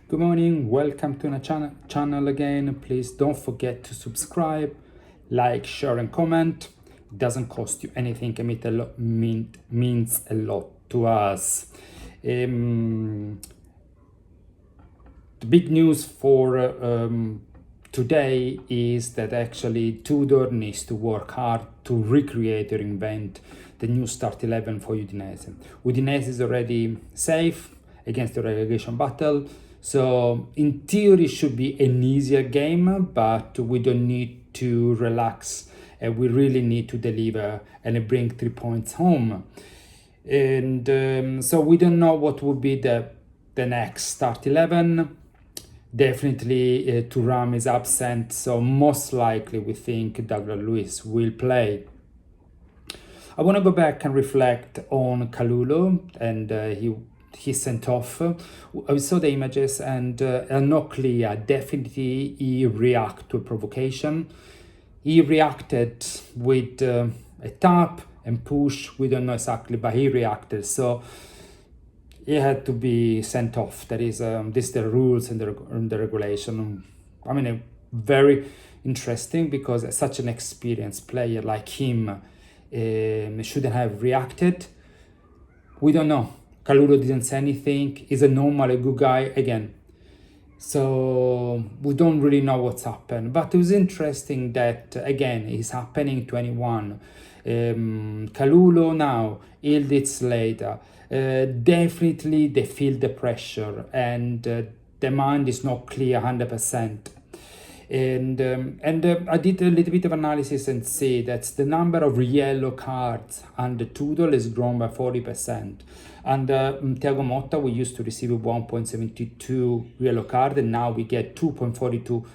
Good morning, welcome to my channel again. Please don't forget to subscribe, like, share and comment. It doesn't cost you anything and means a lot to us. The big news for today is that actually Tudor needs to work hard to recreate or invent the new start 11 for Udinese. Udinese is already safe against the relegation battle. So in theory it should be an easier game, but we don't need to relax. We really need to deliver and bring 3 points home. And so we don't know what will be the next start 11. Definitely Thuram is absent, so most likely we think Douglas Luiz will play. I want to go back and reflect on Kalulu and he sent off. I saw the images and are not clear. Definitely he reacted to a provocation. He reacted with a tap and push. We don't know exactly, but he reacted. So he had to be sent off. That is, this the rules and the regulation. I mean, very interesting because such an experienced player like him shouldn't have reacted. We don't know. Kalulu didn't say anything. He's a normal, a good guy again. So we don't really know what's happened. But it was interesting that, again, it's happening 21. Kalulu now, Ildiz later. Definitely they feel the pressure and the mind is not clear 100%. And I did a little bit of analysis and see that the number of yellow cards under Tudor has grown by 40%. Under Thiago Motta, we used to receive 1.72 yellow card, and now we get 2.42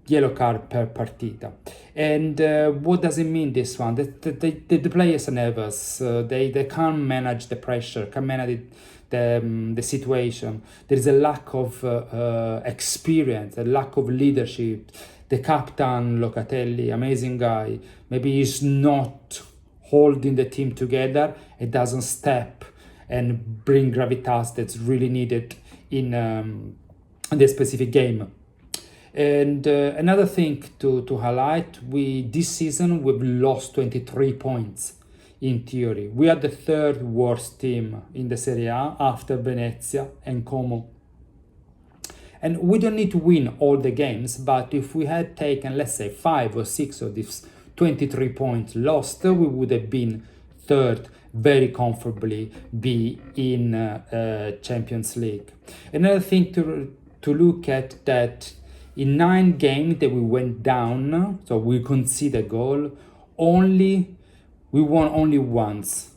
yellow card per partita. And what does it mean, this one? The players are nervous. They can't manage the pressure, can't manage the situation. There is a lack of experience, a lack of leadership. The captain, Locatelli, amazing guy, maybe he's not holding the team together. It doesn't step and bring gravitas that's really needed in the specific game. And another thing to highlight, this season we've lost 23 points. In theory, we are the third worst team in the Serie A after Venezia and Como. And we don't need to win all the games, but if we had taken, let's say, 5 or 6 of these 23 points lost, we would have been third very comfortably, be in Champions League. Another thing to look at, that in 9 games that we went down, so we conceded a goal, we won only once.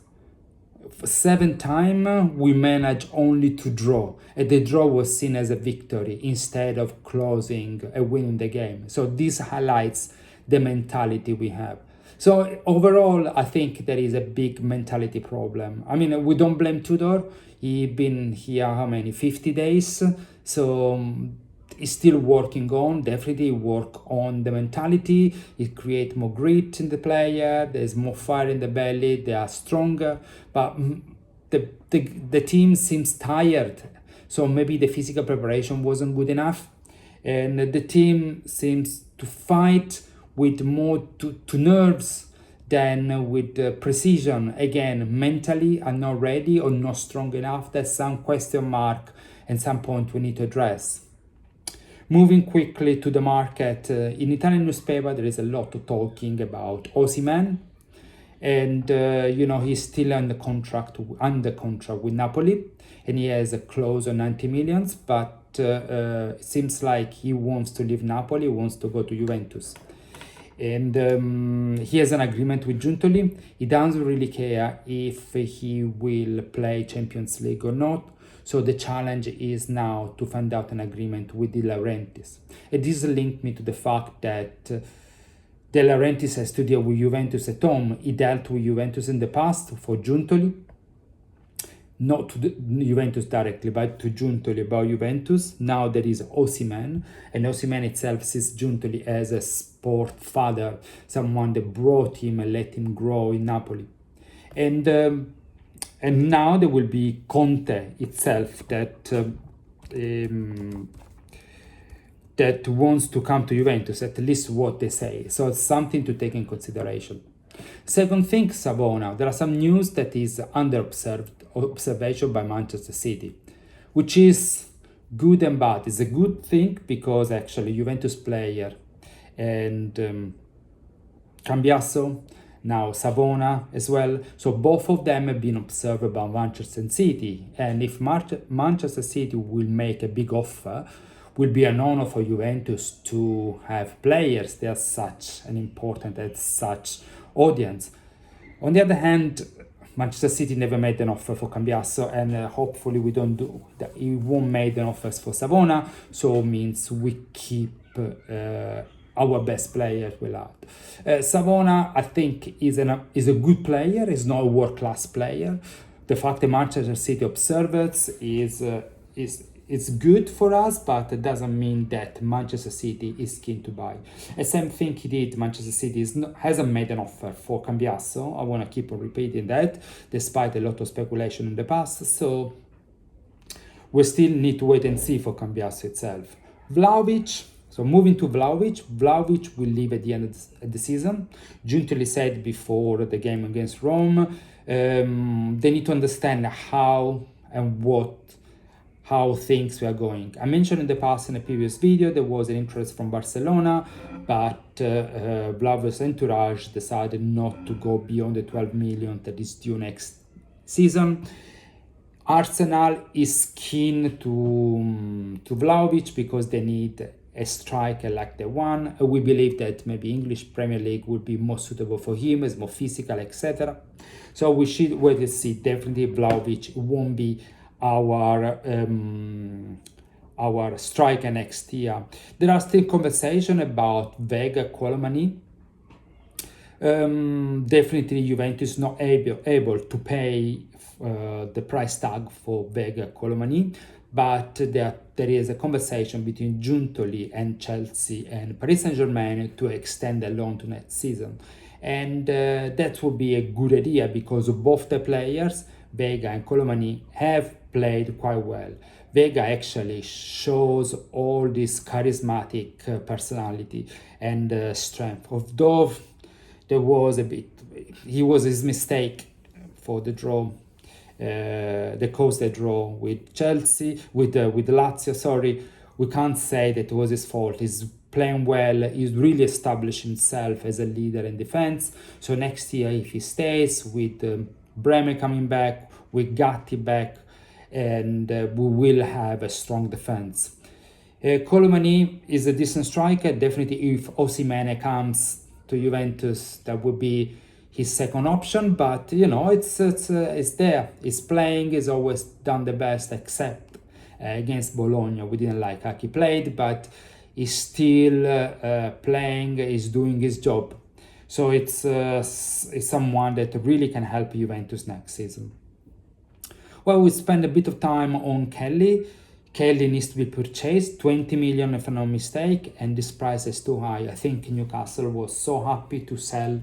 For 7 times, we managed only to draw. And the draw was seen as a victory instead of closing and winning the game. So this highlights the mentality we have. So overall, I think there is a big mentality problem. I mean, we don't blame Tudor. He's been here, how many, 50 days? So he's still working on, definitely work on the mentality. It creates more grit in the player. There's more fire in the belly. They are stronger, but the team seems tired. So maybe the physical preparation wasn't good enough, and the team seems to fight with more to nerves than with precision. Again, mentally are not ready or not strong enough. There's some question mark and some point we need to address. Moving quickly to the market, in Italian newspaper there is a lot of talking about Osimhen, and he's still under contract with Napoli, and he has a clause on 90 million, but it seems like he wants to leave Napoli, wants to go to Juventus. And he has an agreement with Giuntoli. He doesn't really care if he will play Champions League or not. So the challenge is now to find out an agreement with De Laurentiis. And this linked me to the fact that De Laurentiis has to deal with Juventus at home. He dealt with Juventus in the past for Giuntoli, not to Juventus directly, but to Giuntoli about Juventus. Now there is Osimhen, and Osimhen itself sees Giuntoli as a sport father, someone that brought him and let him grow in Napoli. And now there will be Conte itself that that wants to come to Juventus, at least what they say. So it's something to take in consideration. Second thing, Savona. There are some news that is under observation by Manchester City, which is good and bad. It's a good thing because actually Juventus player and Cambiasso, now Savona as well. So both of them have been observed by Manchester City. And if Manchester City will make a big offer, will be an honor for Juventus to have players that are such an important and such audience. On the other hand, Manchester City never made an offer for Cambiasso, and hopefully we don't do that. He won't make an offer for Savona, so it means we keep our best players will out. Savona, I think, is a good player. Is not a world class player. The fact that Manchester City observes is good for us, but it doesn't mean that Manchester City is keen to buy. The same thing he did. Manchester City hasn't made an offer for Cambiasso. I want to keep on repeating that, despite a lot of speculation in the past. So we still need to wait and see for Cambiasso itself. Vlahovic. So moving to Vlahovic will leave at the end of the season. Giuntoli said before the game against Rome, they need to understand how things were going. I mentioned in the past in a previous video there was an interest from Barcelona, but Vlahovic's entourage decided not to go beyond the 12 million that is due next season. Arsenal is keen to Vlahovic because they need a striker like the one. We believe that maybe English Premier League would be more suitable for him, as more physical, etc. So we should wait to see. Definitely Vlahovic won't be our striker next year. There are still conversations about Vega Colomani. Definitely Juventus is not able to pay the price tag for Vega Colomani, but there is a conversation between Giuntoli and Chelsea and Paris Saint-Germain to extend the loan to next season. And that would be a good idea because both the players, Vega and Colomani, have played quite well. Vega actually shows all this charismatic personality and strength. Although there was his mistake for the draw. They caused a draw with Chelsea, with Lazio. Sorry, we can't say that it was his fault. He's playing well. He's really established himself as a leader in defense. So next year, if he stays with Bremer coming back, with Gatti back, and we will have a strong defense. Colomani is a decent striker. Definitely, if Osimhen comes to Juventus, that would be his second option, but it's there. He's playing. He's always done the best, except against Bologna. We didn't like how he played, but he's still playing. He's doing his job. So it's someone that really can help Juventus next season. Well, we spend a bit of time on Kelly. Kelly needs to be purchased, 20 million if I'm not mistaken, and this price is too high. I think Newcastle was so happy to sell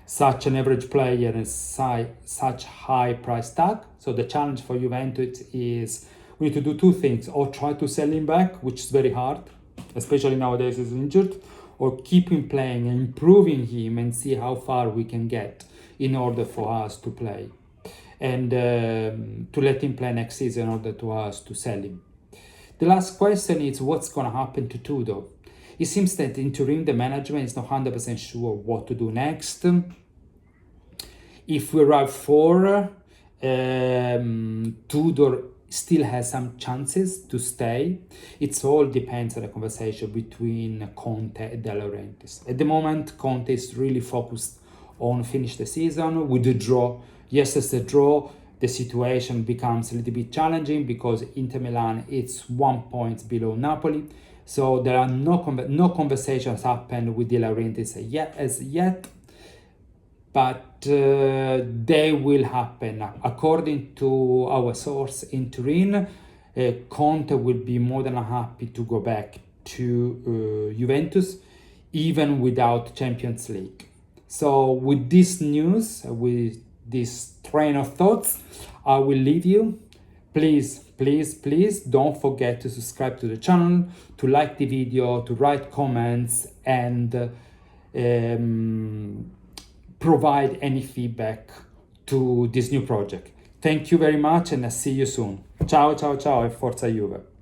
such an average player and such high price tag. So the challenge for Juventus is we need to do two things: or try to sell him back, which is very hard, especially nowadays he's injured, or keep him playing and improving him and see how far we can get in order for us to play and to let him play next season in order to us to sell him. The last question is what's going to happen to Tudor. It seems that in Turin, the management is not 100% sure what to do next. If we arrive for Tudor still has some chances to stay. It all depends on the conversation between Conte and De Laurentiis. At the moment, Conte is really focused on finish the season with the draw. Yes, it's a draw. The situation becomes a little bit challenging because Inter Milan is 1 point below Napoli. So there are no conversations happened with De Laurentiis as yet, but they will happen. According to our source in Turin, Conte will be more than happy to go back to Juventus, even without Champions League. So with this news, with this train of thoughts, I will leave you. Please please don't forget to subscribe to the channel, to like the video, to write comments, and provide any feedback to this new project. Thank you very much, and I'll see you soon. Ciao, ciao, ciao, e forza Juve.